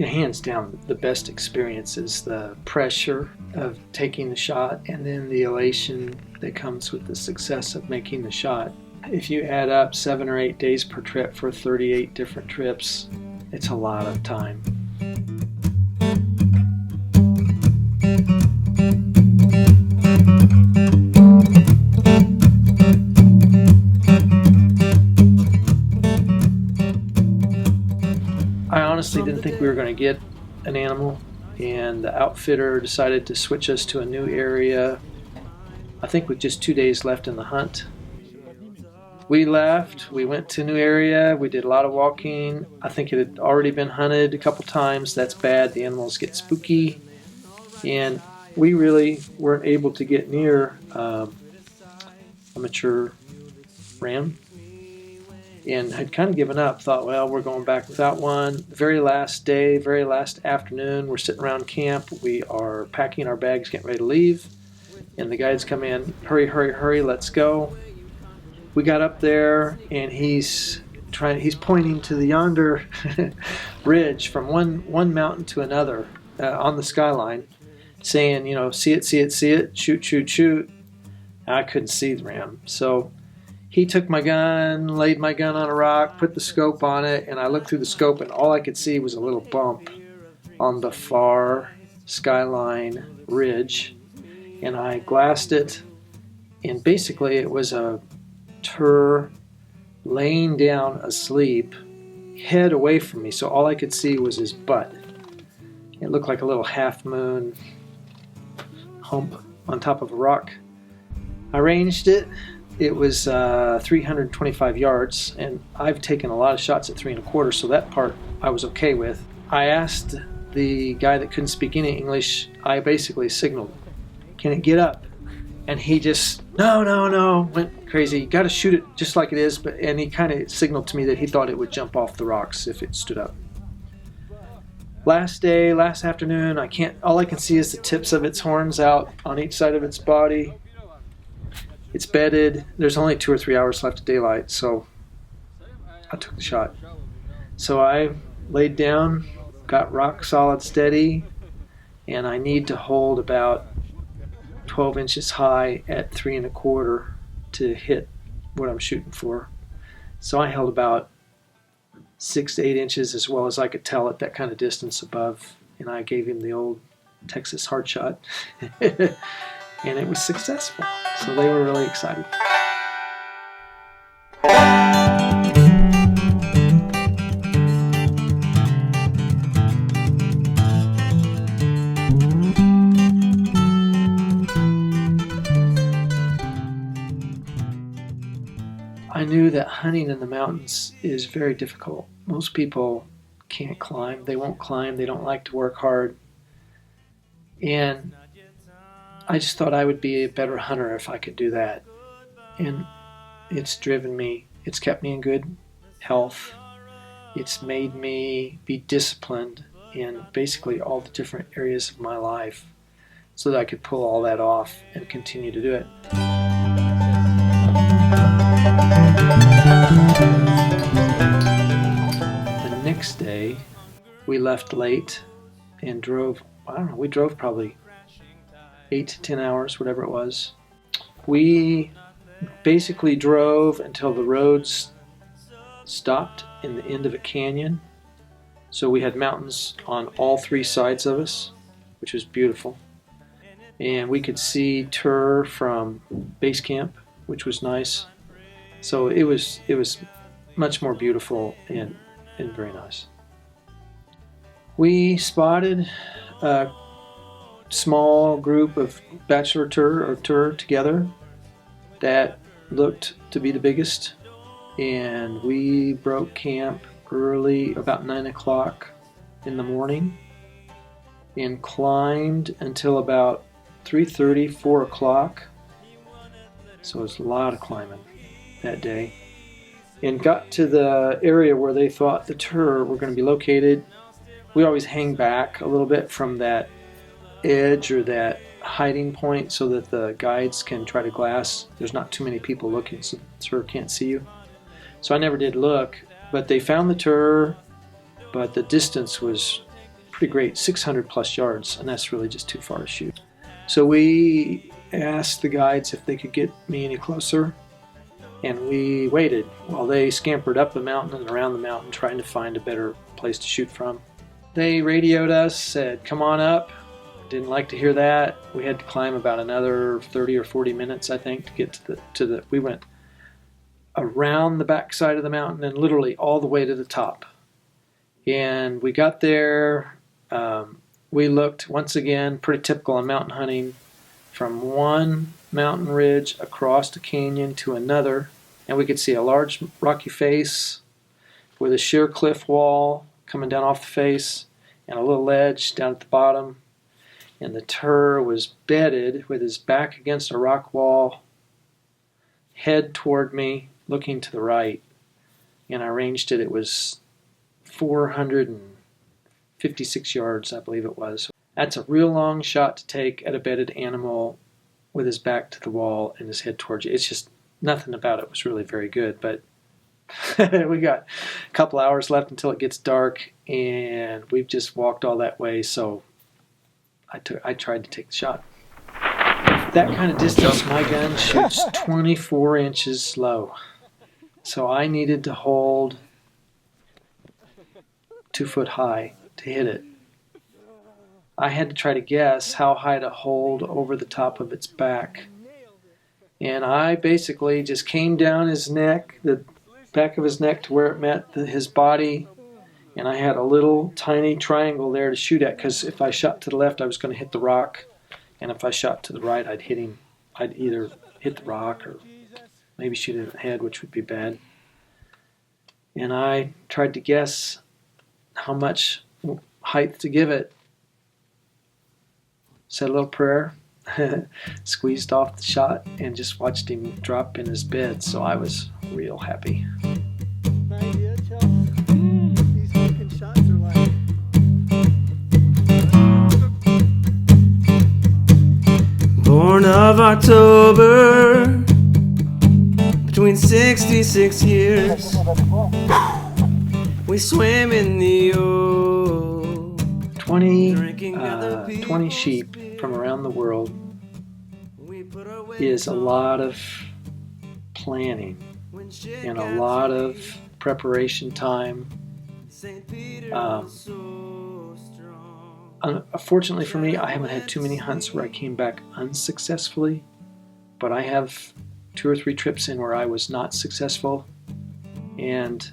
hands down, the best experience is the pressure of taking the shot and then the elation that comes with the success of making the shot. If you add up 7 or 8 days per trip for 38 different trips, it's a lot of time. I honestly didn't think we were going to get an animal, and the outfitter decided to switch us to a new area, I think with just 2 days left in the hunt. We left, we went to a new area, we did a lot of walking. I think it had already been hunted a couple times. That's bad, the animals get spooky. And we really weren't able to get near a mature ram, and had kind of given up. Thought, well, we're going back without one. The very last day, very last afternoon, we're sitting around camp. We are packing our bags, getting ready to leave. And the guides come in, hurry, hurry, hurry, let's go. We got up there, and he's pointing to the yonder ridge from one mountain to another on the skyline, saying, you know, see it, see it, see it, shoot, shoot, shoot. I couldn't see the ram. So he took my gun, laid my gun on a rock, put the scope on it, and I looked through the scope, and all I could see was a little bump on the far skyline ridge. And I glassed it, and basically it was a tur laying down asleep, head away from me, so all I could see was his butt. It looked like a little half moon hump on top of a rock. I ranged it. It was 325 yards, and I've taken a lot of shots at 3 1/4, so that part I was okay with. I asked the guy that couldn't speak any English, I basically signaled, can it get up? And he just, no, went crazy. Got to shoot it just like it is, and he kind of signaled to me that he thought it would jump off the rocks if it stood up. Last day, last afternoon, all I can see is the tips of its horns out on each side of its body. It's bedded. There's only 2 or 3 hours left of daylight, so I took the shot. So I laid down, got rock solid steady, and I need to hold about 12 inches high at 3 1/4 to hit what I'm shooting for. So I held about 6 to 8 inches as well as I could tell at that kind of distance above, and I gave him the old Texas hard shot. And it was successful. So they were really excited. I knew that hunting in the mountains is very difficult. Most people can't climb. They won't climb. They don't like to work hard. And I just thought I would be a better hunter if I could do that. And it's driven me. It's kept me in good health. It's made me be disciplined in basically all the different areas of my life so that I could pull all that off and continue to do it. The next day, we left late and drove, we drove probably 8 to 10 hours, whatever it was. We basically drove until the roads stopped in the end of a canyon. So we had mountains on all 3 sides of us, which was beautiful. And we could see Tur from base camp, which was nice. So it was much more beautiful and very nice. We spotted a small group of bachelor tur together that looked to be the biggest, and we broke camp early, about 9 o'clock in the morning, and climbed until about 3:30, 4 o'clock. So it was a lot of climbing that day, and got to the area where they thought the tur were going to be located. We always hang back a little bit from that edge or that hiding point so that the guides can try to glass. There's not too many people looking, so the tur can't see you. So I never did look, but they found the tur, but the distance was pretty great, 600 plus yards, and that's really just too far to shoot. So we asked the guides if they could get me any closer, and we waited while they scampered up the mountain and around the mountain trying to find a better place to shoot from. They radioed us, said, "Come on up." Didn't like to hear that. We had to climb about another 30 or 40 minutes, I think, to get to the we went around the backside of the mountain and literally all the way to the top. And we got there. We looked, once again, pretty typical on mountain hunting, from one mountain ridge across a canyon to another, and we could see a large rocky face with a sheer cliff wall coming down off the face and a little ledge down at the bottom. And the tur was bedded with his back against a rock wall, head toward me, looking to the right. And I ranged it. It was 456 yards, I believe it was. That's a real long shot to take at a bedded animal with his back to the wall and his head towards you. It's just, nothing about it was really very good. But we got a couple hours left until it gets dark, and we've just walked all that way, so I tried to take the shot. That kind of distance, my gun shoots 24 inches low. So I needed to hold 2 foot high to hit it. I had to try to guess how high to hold over the top of its back. And I basically just came down his neck, the back of his neck to where it met his body. And I had a little tiny triangle there to shoot at, because if I shot to the left, I was going to hit the rock. And if I shot to the right, I'd hit him. I'd either hit the rock or maybe shoot him in the head, which would be bad. And I tried to guess how much height to give it. Said a little prayer, squeezed off the shot, and just watched him drop in his bed. So I was real happy. Born of October, between 66 years, we swim in the old. 20 sheep from around the world is a lot of planning and a lot of preparation time. Unfortunately for me, I haven't had too many hunts where I came back unsuccessfully, but I have 2 or 3 trips in where I was not successful. And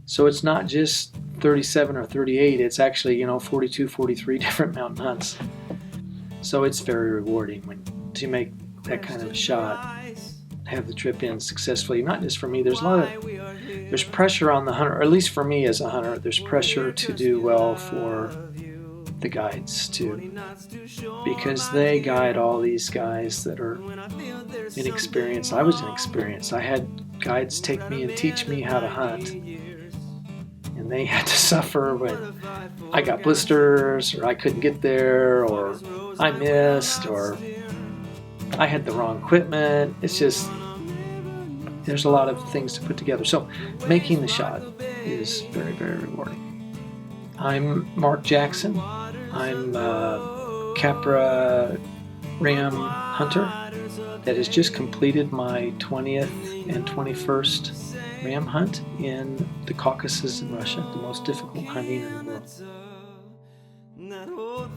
so it's not just 37 or 38, it's actually, 42, 43 different mountain hunts. So it's very rewarding to make that kind of a shot, have the trip in successfully. Not just for me, there's pressure on the hunter, or at least for me as a hunter, there's pressure to do well for the guides too, because they guide all these guys that are inexperienced. I was inexperienced. I had guides take me and teach me how to hunt, and they had to suffer when I got blisters, or I couldn't get there, or I missed, or I had the wrong equipment. It's just, there's a lot of things to put together. So making the shot is very, very rewarding. I'm Mark Jackson. I'm a Capra ram hunter that has just completed my 20th and 21st ram hunt in the Caucasus in Russia, the most difficult hunting in the world.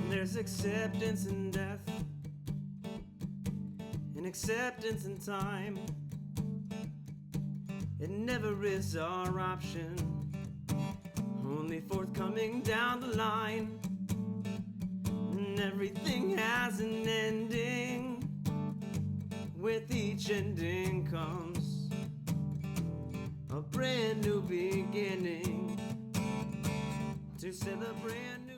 There's acceptance in death, and acceptance in time. It never is our option, only forthcoming down the line. and everything has an ending. With each ending comes a brand new beginning to celebrate.